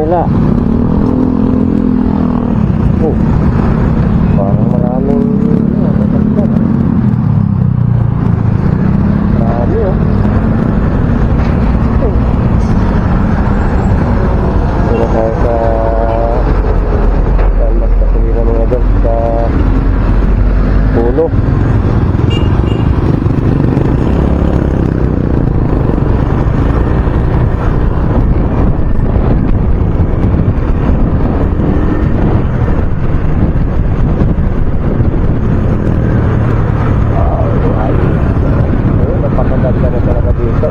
nila. Oh, parang maraming sasakyan. Marami oh. Pero tayo sa magkasuli na mga doon sa puno.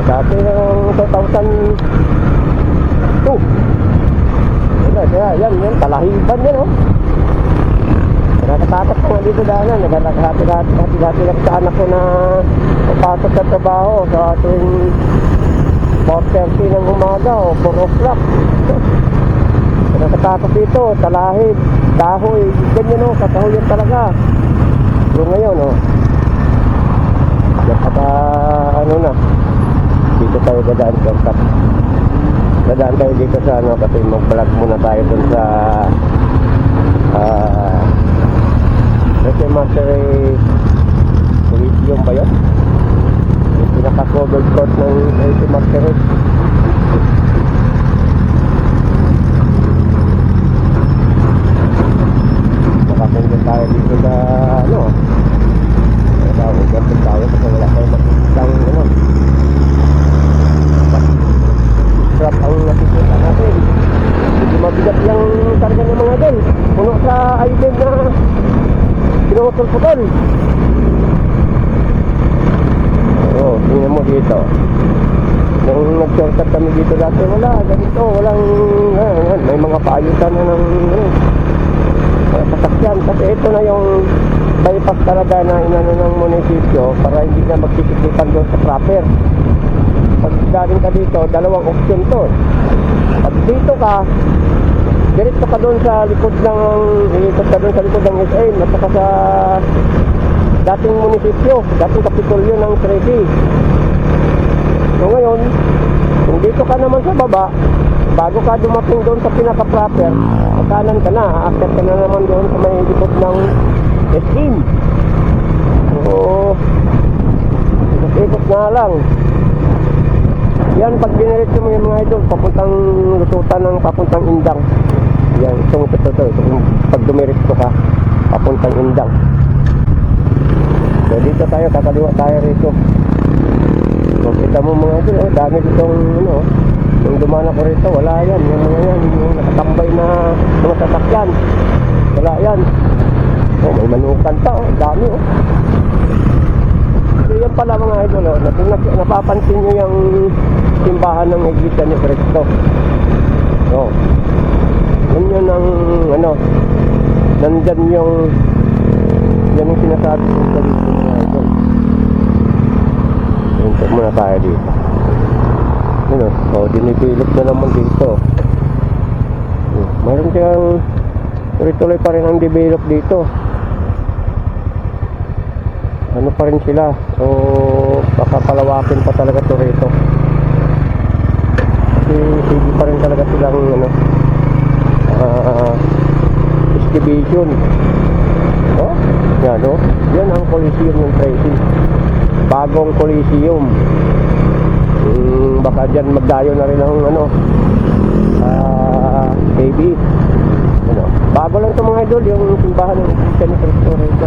Dati ng 2002. Kaya yan, talahiban yan oh. Nakatatakot ko nga dito daanan. Hati-hati lang sa anak ko na papasok sa trabaho sa tuwing 4:30 ng umaga o 4 o'clock. Nakatatakot dito, talahib, kahoy, ganyan oh, kakahoyan talaga. Yung ngayon oh, ano na, dito tayo dadaan contact. Dadaan tayo dito sa ano kasi mag-vlog muna tayo dun sa Mastery Coliseum ba yun? Yung pinaka-covered court ng Mastery. Makapunod tayo dito sa ano, gantong tayo kasi wala tayo makikitang ano, strap ang nakikita natin. Hindi mabigat yung karga ng mga din. Puno sa item na pinutol-putol. Oo, tingnan mo dito. Nung nag-shortcut kami dito dati, wala, ganito, walang may mga paayutan na ng sasakyan. Kasi ito na yung bypass talaga na inano ng munisipyo para hindi na magsisikipan doon sa proper. Pag galing ka dito, dalawang option to. Pag dito ka, diretso ka doon sa likod ng SM at saka sa dating munisipyo, dating kapitolyo ng Trevi. So ngayon, kung dito ka naman sa baba, bago ka dumating doon sa pinaka-proper, kanan ka na, aakyat ka na naman doon sa may likod ng SM. So, ikot na lang. Yan, pag diniretso mo yung mga idol, papuntang lusutan ng papuntang Indang. Yan, itong ito. Pag dumiretso ka, papuntang Indang. So, dito tayo, kakaliwa tayo rito. So, kita mo mga idol, dami ditong, ano, yung dumana ko rito, wala yan. Yung mga yan, yung nakatambay na mga sasakyan. Wala yan. Oh, may manukan pa, oh, dami, oh. So, yan pala mga idol, oh, napapansin nyo yung simbahan ng Iglesia ni Cristo. Oh. Yun ang ano, nandyan yung yan yung sinasabi ko sa dito mga idol. Hinto muna tayo dito. Yun o, so dinibilog na naman dito. Mayroon siyang tuloy-tuloy pa rin ang develop dito. Ano pa rin sila, so baka palawakin pa talaga to rito. Kasi sige pa rin talaga silang ano, excavation. Oh, yan o, yan ang Coliseum ng Tracy, bagong Coliseum. Baka dyan magdayo na rin ang ano, baby ano, bago lang ito mga idol, yung simbahan ng Iglesia ni Cristo rito.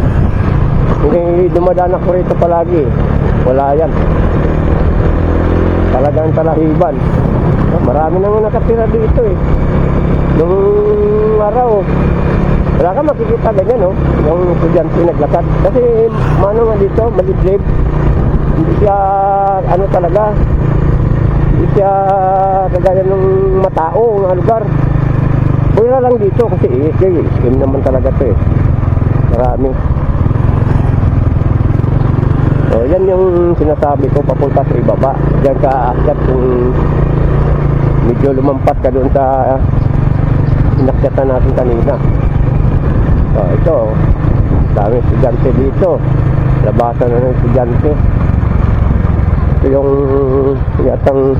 Hindi dumadaan ako rito palagi, wala yan, talagang talahiban. Marami nang nakatira dito eh. Nung araw, wala ka makikita ganyan no, yung estudyante naglakad. Kasi mano nga dito, malidlib. Hindi siya ano talaga, hindi siya kagaya ng matao ng lugar. Pwera lang dito kasi iskim naman talaga to eh. Marami. So yan yung sinasabi ko, papunta sa ibaba. Diyan ka aakyat kung medyo lumampas ka doon sa inakyatan natin kanina. So ito, dami estudyante dito, labasan na ng estudyante. Ito yung yatang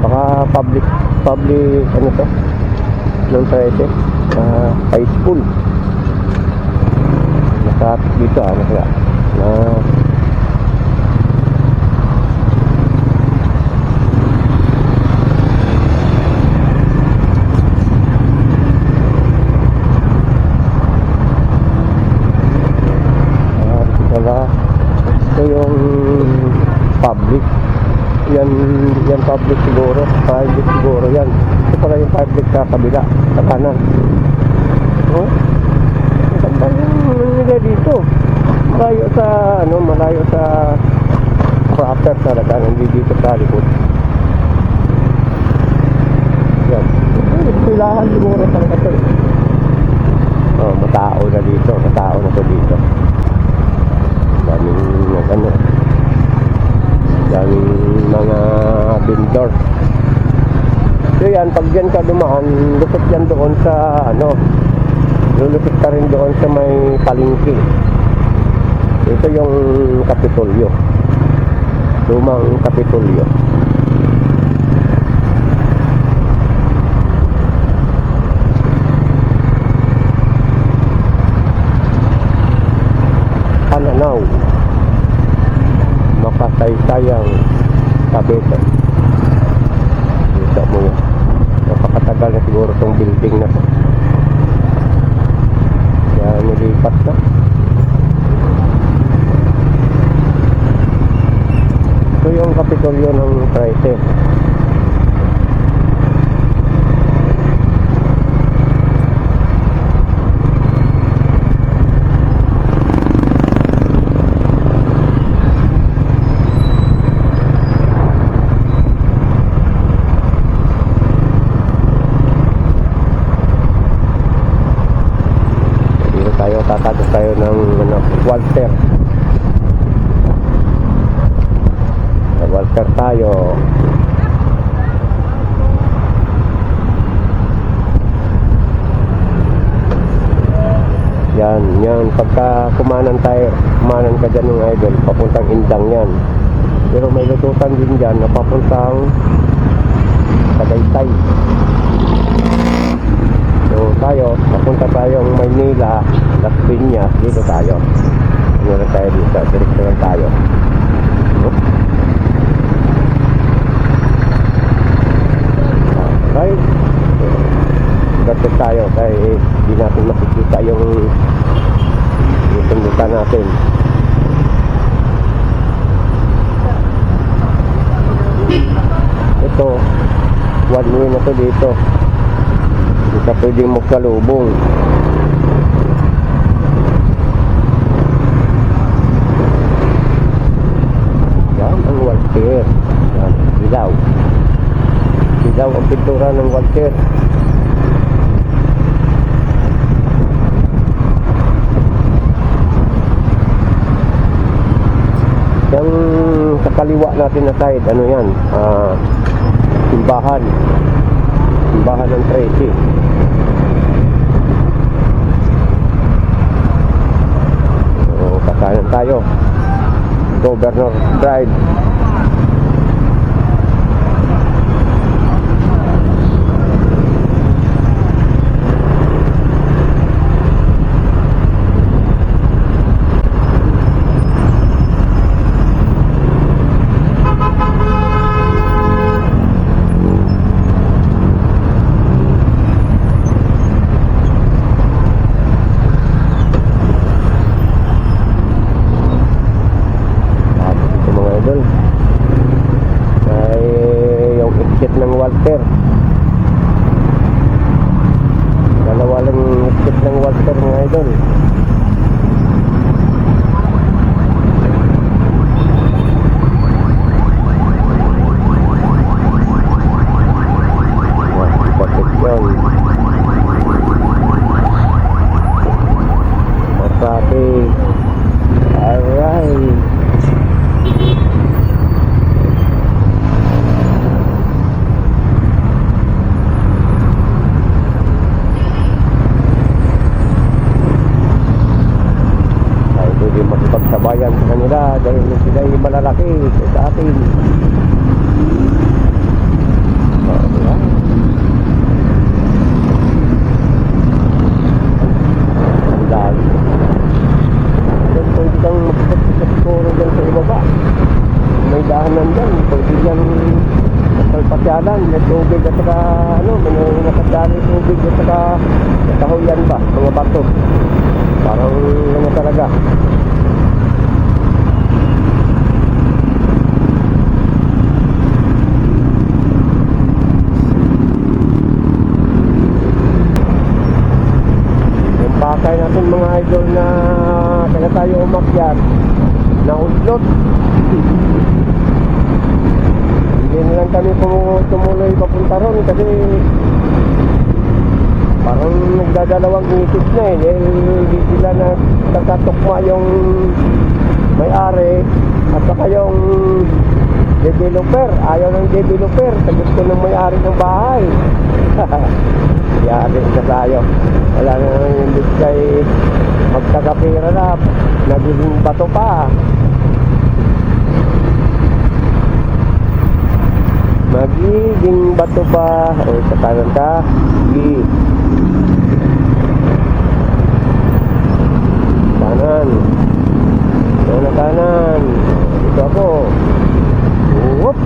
Baka public ano to? Noong 13, high school. Nasa dito ano kaya? Ito yung public. Yan public siguro. Private siguro yan. Ito pala yung public sa kabila, sa kanan. Oh, ganda yung nila dito. Malayo sa proper talaga. Nandito dito sa likod. Yan. Pilahan siguro talaga ito. Oh, matao na dito. Matao na to dito. Daming mga vendor. So yan, pag dyan ka dumaan, lusot yan doon sa lulusot ka rin doon sa may palengke. Ito yung Kapitolyo, lumang Kapitolyo. Pananaw, makasaysayang Cavite. Dito mo yun. Napakatagal na siguro itong building na to. Kaya nilipat na. Ito yung Kapitolyo ng 13. Tatagos tayo ng Walter. Walter tayo. Yan pagka kumanan ka dyan ng idol, papuntang Indang yan. Pero may lututan din dyan na papuntang Tagaytay. So tayo, papunta tayong Maynila, Las Piñas, dito tayo. Ano na tayo dito, direkto lang tayo. Right? Gatot tayo, kaya hindi natin makikita yung tundutan natin. Ito, one way na to dito. Hindi ka pwedeng magsalubong. Yan ang Walter. Yan, dilaw. Dilaw ang pintura ng Walter. Yung sa kaliwa natin na side, ano yan? Simbahan ng Tracy. So, kakanan tayo. Governor Drive. Ng Walter, dalawa lang exit ng Walter mga idol. Protection traffic. Alright. Pagsabayan sa kanila dahil sila ay malalaki sa atin. baba. May dahanan dyan, pwede dyan pasyalan, may tubig at saka may nakadali tubig at saka kahuyan ba, mga bato. Parang talaga. Yung pakay natin mga idol na kaya tayo umakyat na udlot. Hindi na lang kami tumuloy papunta ron kasi parang nagdadalawang isip na dahil hindi sila nagtatukma yung may-ari at saka yung developer. Ayaw ng developer sa gusto ng may-ari ng bahay. Yari na tayo. Wala na naman yung kay magkakapira na nagiging bato pa. Magiging bato pa o sa kanan ka kanan kanan dito ako. Whoop.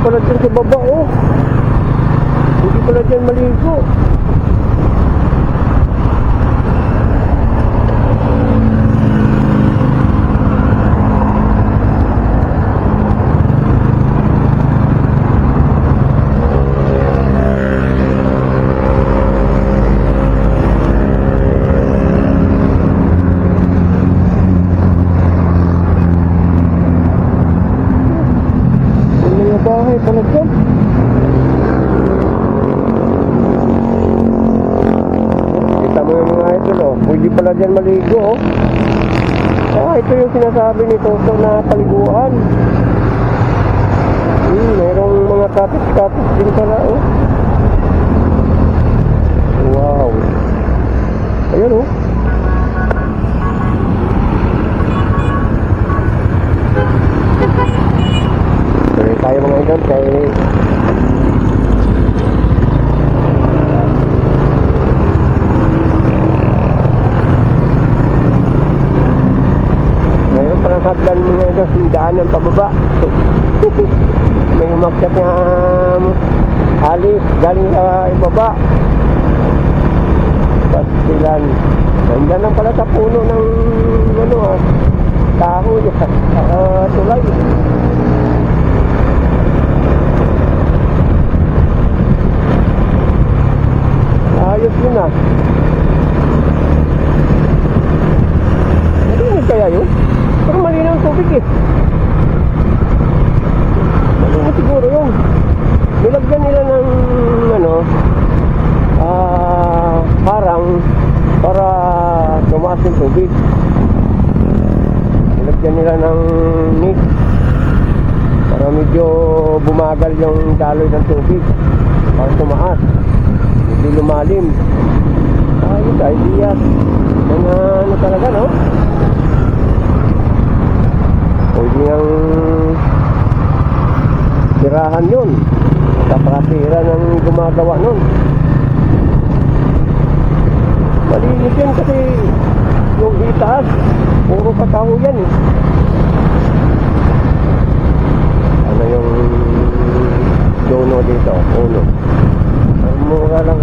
Pala dyan sa baba, oh. Hindi pala dyan maligo. Bahay pala dyan. Kita mo yung mga idol, oh. Pwede pala dyan maligo, oh. Ito yung sinasabi ni Toto na paliguan. Mayroong mga kapit-kapit din pala, oh. Wow. Ayan, oh. Tayo mga idol kay mayroon parang hagdan mga idol, sindaan ng pababa. May umakyat na alis galing sa ibaba pastilan. Nandiyan lang pala sa puno ng taho tulay. Ayos yun ah. Malinis kaya yun? Pero malinaw ang tubig eh. Malinis siguro yun. Nilagyan nila ng harang para tumaas yung tubig. Nilagyan nila ng mix para medyo bumagal yung daloy ng tubig para tumaas. Hindi lumalim. Ayos, idea. Mga talaga, no? Pwede nang tirahan yun. Kapatira ng gumagawa nun. Malinis yun kasi yung itaas, puro pataho yan eh. Ano yung dono dito? Uno. Mura lang